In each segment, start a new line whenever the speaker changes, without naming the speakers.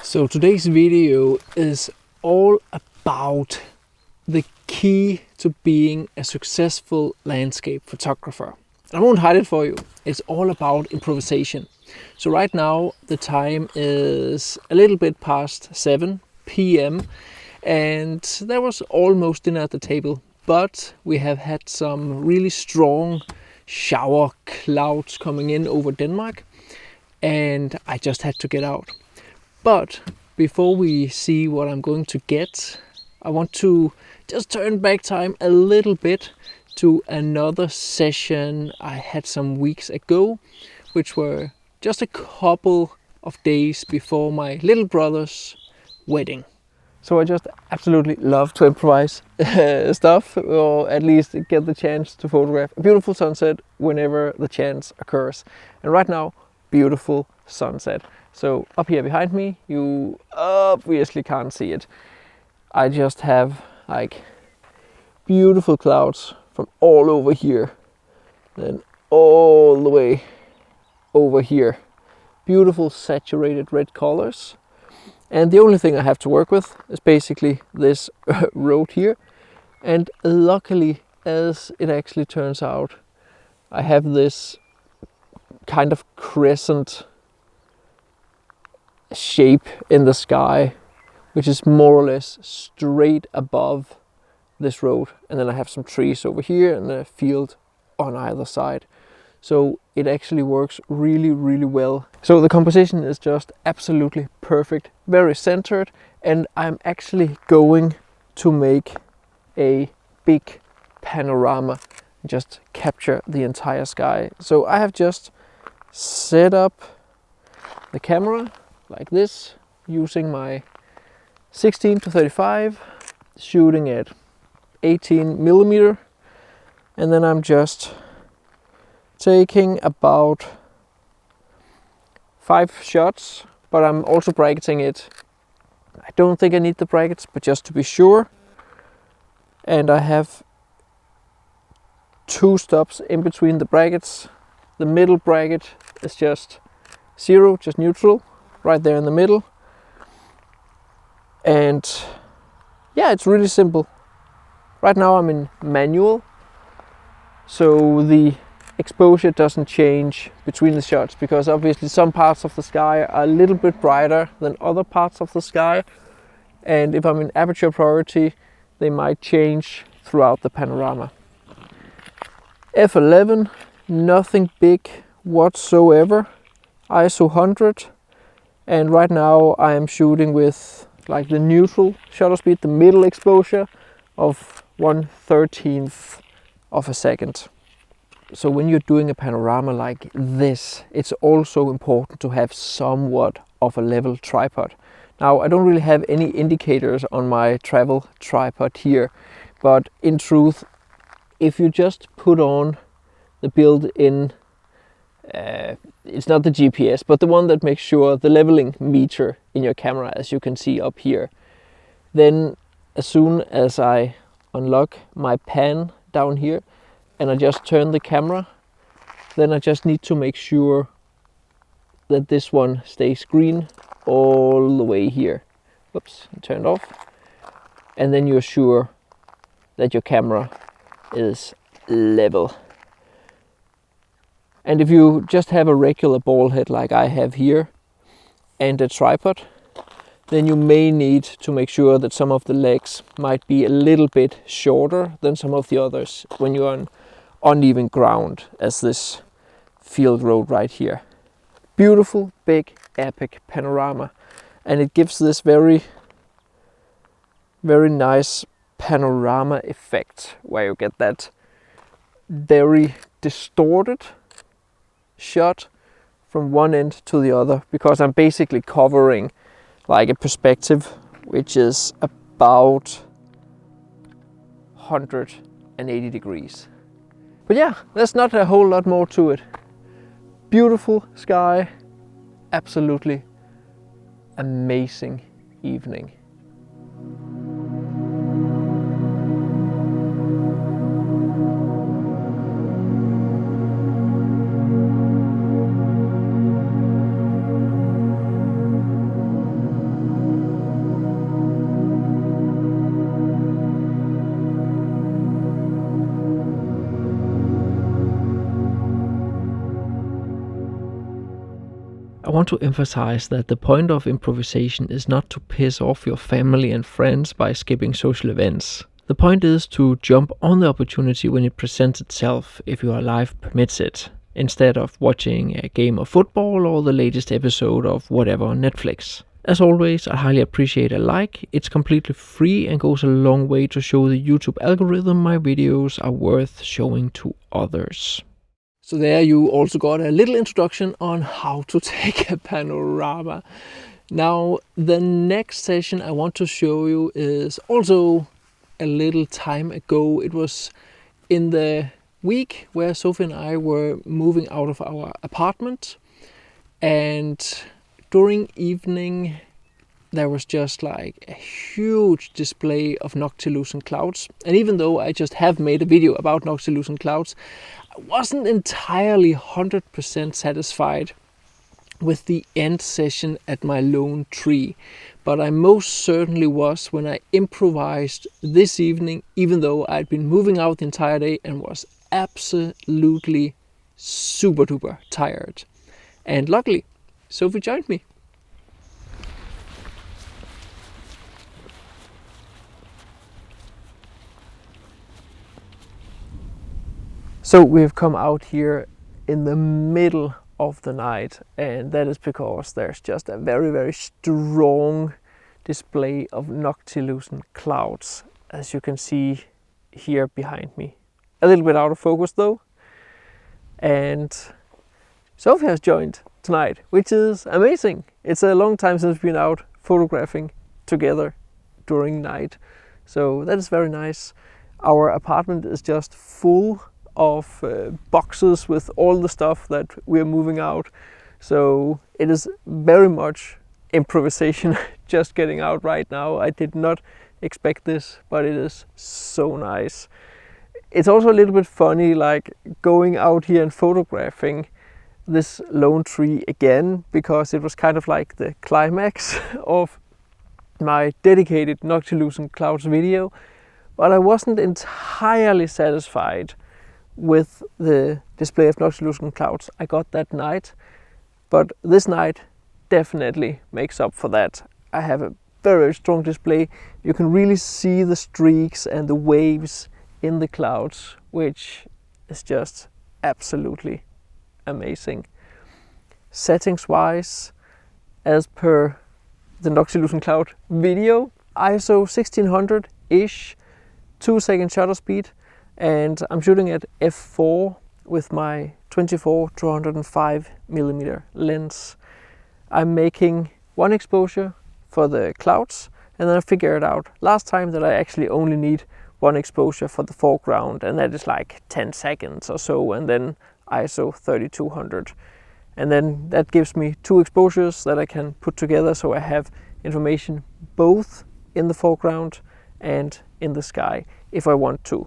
So today's video is all about the key to being a successful landscape photographer. I won't hide it for you. It's all about improvisation. So right now the time is a little bit past 7 p.m. and there was almost dinner at the table, but we have had some really strong shower clouds coming in over Denmark and I just had to get out. But before we see what I'm going to get, I want to just turn back time a little bit to another session I had some weeks ago, which were just a couple of days before my little brother's wedding. So I just absolutely love to improvise stuff, or at least get the chance to photograph a beautiful sunset whenever the chance occurs. And right now, beautiful sunset. So up here behind me, you obviously can't see it. I just have like beautiful clouds from all over here, then all the way over here. Beautiful saturated red colors. And the only thing I have to work with is basically this road here. And luckily, as it actually turns out, I have this kind of crescent shape in the sky, which is more or less straight above this road. And then I have some trees over here and a field on either side. So it actually works really, really well. So the composition is just absolutely perfect, very centered, and I'm actually going to make a big panorama, just capture the entire sky. So I have just set up the camera like this, using my 16-35, shooting at 18mm, and then I'm just taking about 5 shots, but I'm also bracketing it. I don't think I need the brackets, but just to be sure. And I have 2 stops in between the brackets. The middle bracket is just 0, just neutral, right there in the middle. And yeah, it's really simple. Right now I'm in manual, so the exposure doesn't change between the shots, because obviously some parts of the sky are a little bit brighter than other parts of the sky, and if I'm in aperture priority, they might change throughout the panorama. F11, nothing big whatsoever, ISO 100, and right now I am shooting with like the neutral shutter speed, the middle exposure of 1/13 of a second. So when you're doing a panorama like this, it's also important to have somewhat of a level tripod. Now, I don't really have any indicators on my travel tripod here, but in truth, if you just put on the built-in, it's not the GPS, but the one that makes sure the leveling meter in your camera, as you can see up here, then as soon as I unlock my pan down here, and I just turn the camera, then I just need to make sure that this one stays green all the way here. Whoops, turned off. And then you're sure that your camera is level. And if you just have a regular ball head like I have here and a tripod, then you may need to make sure that some of the legs might be a little bit shorter than some of the others when you're on uneven ground, as this field road right here. Beautiful, big, epic panorama, and it gives this very, very nice panorama effect where you get that very distorted shot from one end to the other, because I'm basically covering like a perspective which is about 180 degrees. But yeah, there's not a whole lot more to it. Beautiful sky, absolutely amazing evening. I want to emphasize that the point of improvisation is not to piss off your family and friends by skipping social events. The point is to jump on the opportunity when it presents itself, if your life permits it, instead of watching a game of football or the latest episode of whatever on Netflix. As always, I highly appreciate a like. It's completely free and goes a long way to show the YouTube algorithm my videos are worth showing to others. So there you also got a little introduction on how to take a panorama. Now the next session I want to show you is also a little time ago. It was in the week where Sophie and I were moving out of our apartment, and during evening there was just like a huge display of noctilucent clouds. And even though I just have made a video about noctilucent clouds, I wasn't entirely 100% satisfied with the end session at my lone tree. But I most certainly was when I improvised this evening, even though I'd been moving out the entire day and was absolutely super duper tired. And luckily, Sophie joined me. So we've come out here in the middle of the night, and that is because there's just a very, very strong display of noctilucent clouds, as you can see here behind me. A little bit out of focus though. And Sophie has joined tonight, which is amazing. It's a long time since we've been out photographing together during night, so that is very nice. Our apartment is just full of boxes with all the stuff that we're moving out, so it is very much improvisation just getting out right now. I did not expect this, but it is so nice. It's also a little bit funny, like going out here and photographing this lone tree again, because it was kind of like the climax of my dedicated noctilucent clouds video, but I wasn't entirely satisfied with the display of noctilucent clouds I got that night. But this night definitely makes up for that. I have a very strong display. You can really see the streaks and the waves in the clouds, which is just absolutely amazing. Settings wise, as per the noctilucent cloud video, ISO 1600-ish, 2-second shutter speed, and I'm shooting at f4 with my 24-105mm lens. I'm making one exposure for the clouds, and then I figured out last time that I actually only need one exposure for the foreground, and that is like 10 seconds or so, and then ISO 3200. And then that gives me 2 exposures that I can put together, so I have information both in the foreground and in the sky if I want to.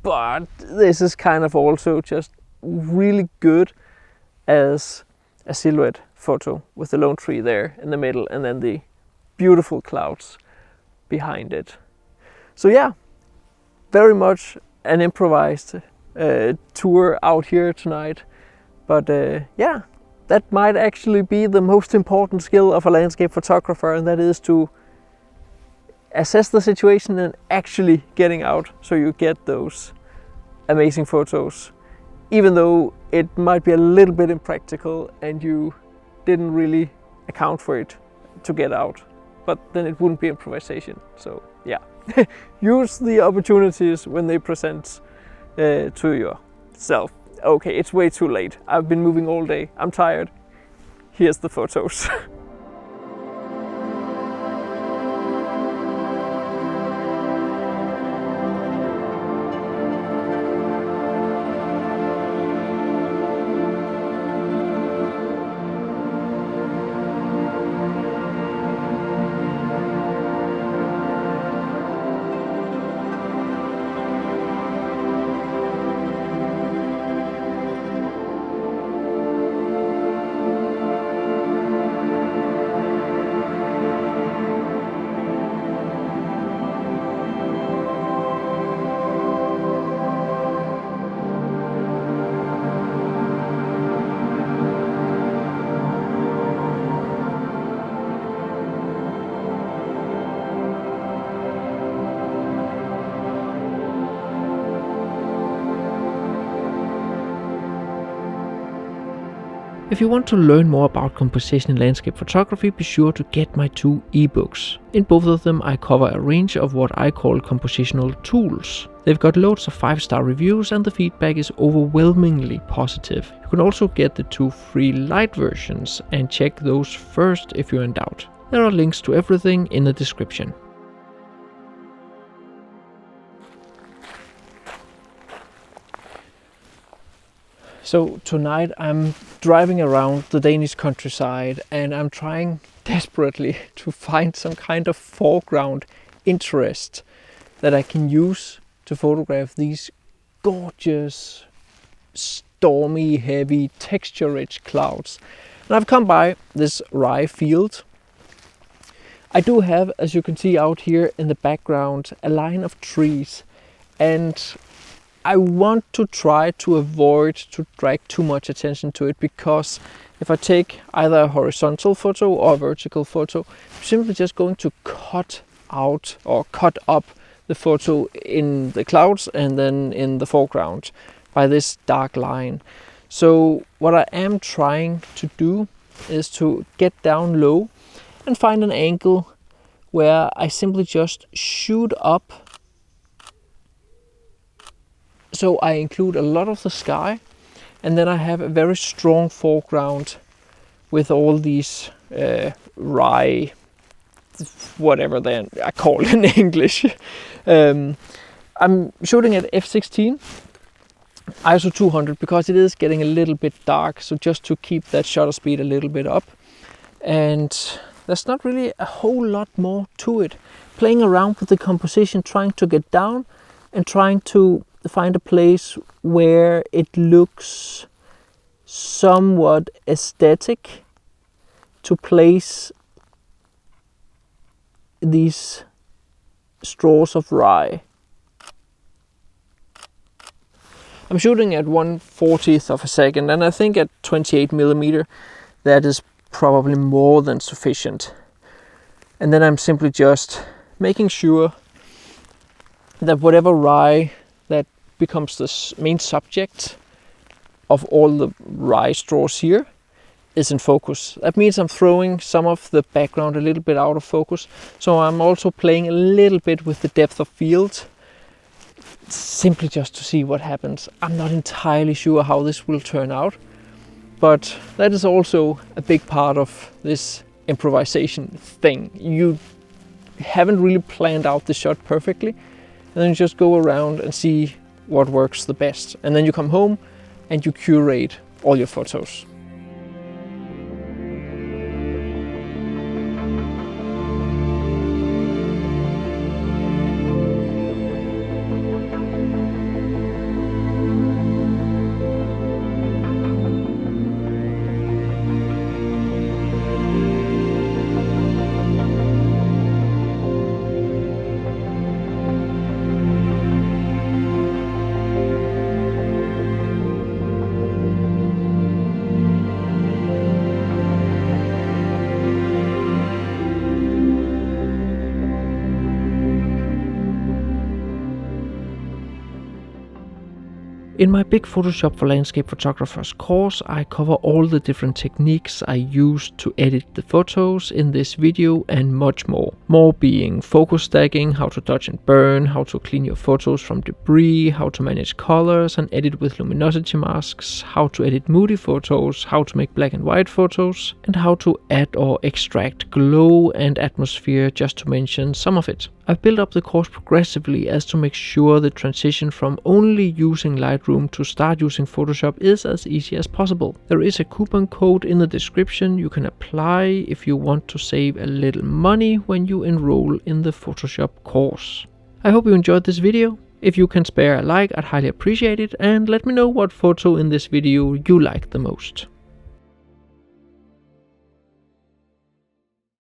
But this is kind of also just really good as a silhouette photo with the lone tree there in the middle and then the beautiful clouds behind it. So yeah, very much an improvised tour out here tonight. But yeah, that might actually be the most important skill of a landscape photographer, and that is to assess the situation and actually getting out so you get those amazing photos, even though it might be a little bit impractical and you didn't really account for it to get out, but then it wouldn't be improvisation. So yeah, use the opportunities when they present to yourself. Okay, it's way too late. I've been moving all day. I'm tired. Here's the photos. If you want to learn more about composition in landscape photography, be sure to get my 2 ebooks. In both of them I cover a range of what I call compositional tools. They've got loads of 5-star reviews and the feedback is overwhelmingly positive. You can also get the 2 free light versions and check those first if you're in doubt. There are links to everything in the description. So tonight I'm driving around the Danish countryside and I'm trying desperately to find some kind of foreground interest that I can use to photograph these gorgeous, stormy, heavy, texture-rich clouds. And I've come by this rye field. I do have, as you can see out here in the background, a line of trees, and I want to try to avoid to drag too much attention to it, because if I take either a horizontal photo or a vertical photo, I'm simply just going to cut out or cut up the photo in the clouds and then in the foreground by this dark line. So what I am trying to do is to get down low and find an angle where I simply just shoot up. So I include a lot of the sky, and then I have a very strong foreground with all these rye, whatever they are called in English. I'm shooting at f16, ISO 200, because it is getting a little bit dark, so just to keep that shutter speed a little bit up. And there's not really a whole lot more to it. Playing around with the composition, trying to get down and trying to find a place where it looks somewhat aesthetic to place these straws of rye. I'm shooting at 1/40th of a second, and I think at 28mm that is probably more than sufficient. And then I'm simply just making sure that whatever rye that becomes the main subject of all the rye straws here is in focus. That means I'm throwing some of the background a little bit out of focus. So I'm also playing a little bit with the depth of field, simply just to see what happens. I'm not entirely sure how this will turn out, but that is also a big part of this improvisation thing. You haven't really planned out the shot perfectly, and then you just go around and see what works the best. And then you come home and you curate all your photos. In my Big Photoshop for Landscape Photographers course, I cover all the different techniques I use to edit the photos in this video and much more. More being focus stacking, how to dodge and burn, how to clean your photos from debris, how to manage colors and edit with luminosity masks, how to edit moody photos, how to make black and white photos, and how to add or extract glow and atmosphere, just to mention some of it. I've built up the course progressively as to make sure the transition from only using Lightroom to start using Photoshop is as easy as possible. There is a coupon code in the description you can apply if you want to save a little money when you enroll in the Photoshop course. I hope you enjoyed this video. If you can spare a like, I'd highly appreciate it, and let me know what photo in this video you liked the most.